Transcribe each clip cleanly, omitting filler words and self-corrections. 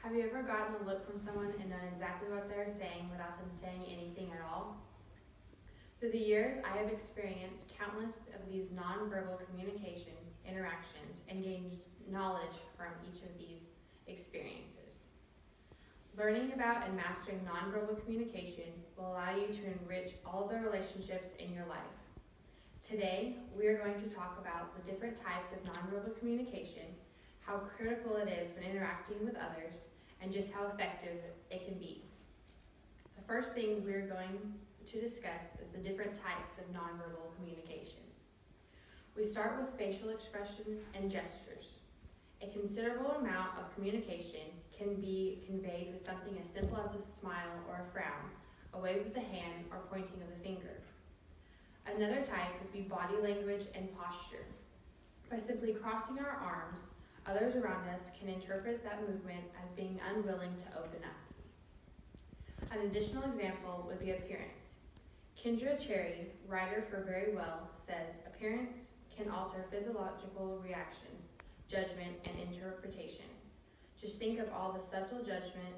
Have you ever gotten a look from someone and known exactly what they're saying without them saying anything at all? Through the years, I have experienced countless of these nonverbal communication interactions and gained knowledge from each of these experiences. Learning about and mastering nonverbal communication will allow you to enrich all of the relationships in your life. Today, we are going to talk about the different types of nonverbal communication, how critical it is when interacting with others, and just how effective it can be. The first thing we're going to discuss is the different types of nonverbal communication. We start with facial expression and gestures. A considerable amount of communication can be conveyed with something as simple as a smile or a frown, a wave of the hand, or pointing of the finger. Another type would be body language and posture. By simply crossing our arms, others around us can interpret that movement as being unwilling to open up. An additional example would be appearance. Kendra Cherry, writer for Very Well, says appearance can alter physiological reactions, judgment, and interpretation. Just think of all the subtle judgment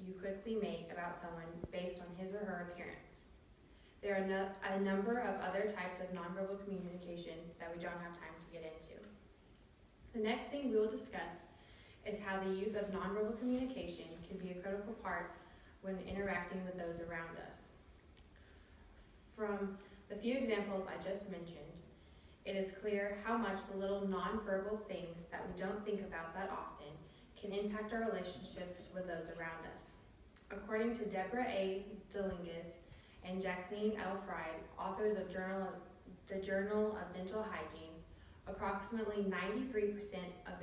you quickly make about someone based on his or her appearance. There are a number of other types of nonverbal communication that we don't have time to get into. The next thing we will discuss is how the use of nonverbal communication can be a critical part when interacting with those around us. From the few examples I just mentioned, it is clear how much the little nonverbal things that we don't think about that often can impact our relationships with those around us. According to Deborah A. Dolingas and Jacqueline L. Fried, authors of the Journal of Dental Hygiene, approximately 93% of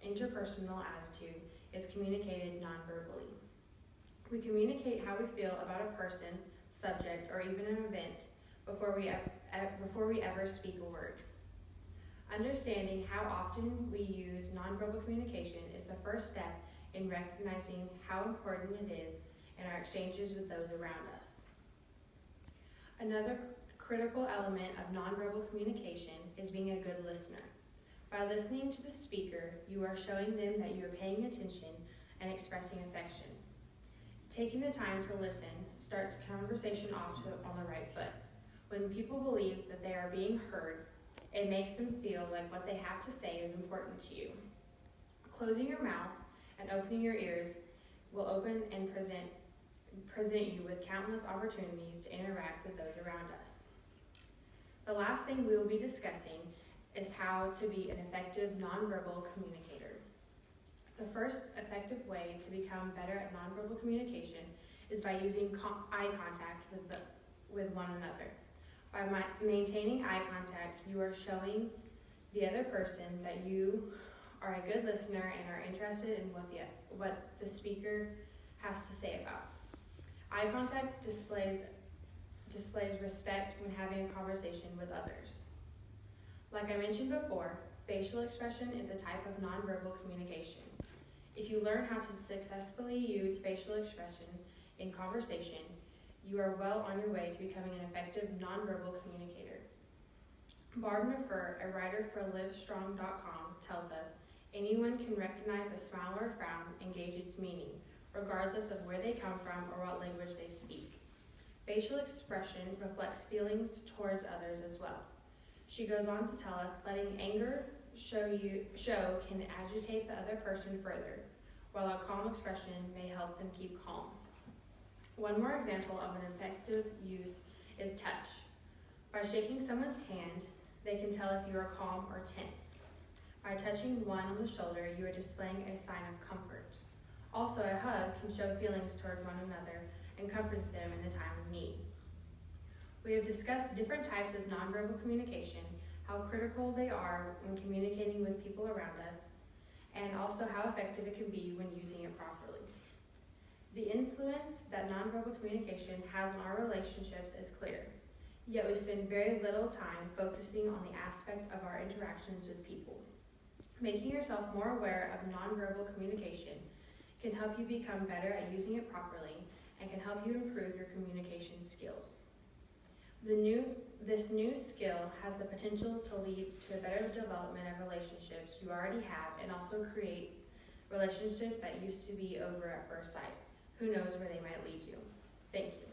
interpersonal attitude is communicated nonverbally. We communicate how we feel about a person, subject, or even an event before we ever speak a word. Understanding how often we use nonverbal communication is the first step in recognizing how important it is in our exchanges with those around us. Another critical element of nonverbal communication is being a good listener. By listening to the speaker, you are showing them that you are paying attention and expressing affection. Taking the time to listen starts conversation off on the right foot. When people believe that they are being heard, it makes them feel like what they have to say is important to you. Closing your mouth and opening your ears will open and present you with countless opportunities to interact with those around us. The last thing we will be discussing is how to be an effective nonverbal communicator. The first effective way to become better at nonverbal communication is by using eye contact with one another. By maintaining eye contact, you are showing the other person that you are a good listener and are interested in what the speaker has to say about. Eye contact displays respect when having a conversation with others. Like I mentioned before, facial expression is a type of nonverbal communication. If you learn how to successfully use facial expression in conversation, you are well on your way to becoming an effective nonverbal communicator. Barb Nefer, a writer for Livestrong.com, tells us, anyone can recognize a smile or a frown and gauge its meaning, regardless of where they come from or what language they speak. Facial expression reflects feelings towards others as well. She goes on to tell us letting anger show can agitate the other person further, while a calm expression may help them keep calm. One more example of an effective use is touch. By shaking someone's hand, they can tell if you are calm or tense. By touching one on the shoulder, you are displaying a sign of comfort. Also, a hug can show feelings toward one another and comfort them in the time of need. We have discussed different types of nonverbal communication, how critical they are when communicating with people around us, and also how effective it can be when using it properly. The influence that nonverbal communication has on our relationships is clear, yet we spend very little time focusing on the aspect of our interactions with people. Making yourself more aware of nonverbal communication can help you become better at using it properly and can help you improve your communication skills. This new skill has the potential to lead to a better development of relationships you already have and also create relationships that used to be over at first sight. Who knows where they might lead you? Thank you.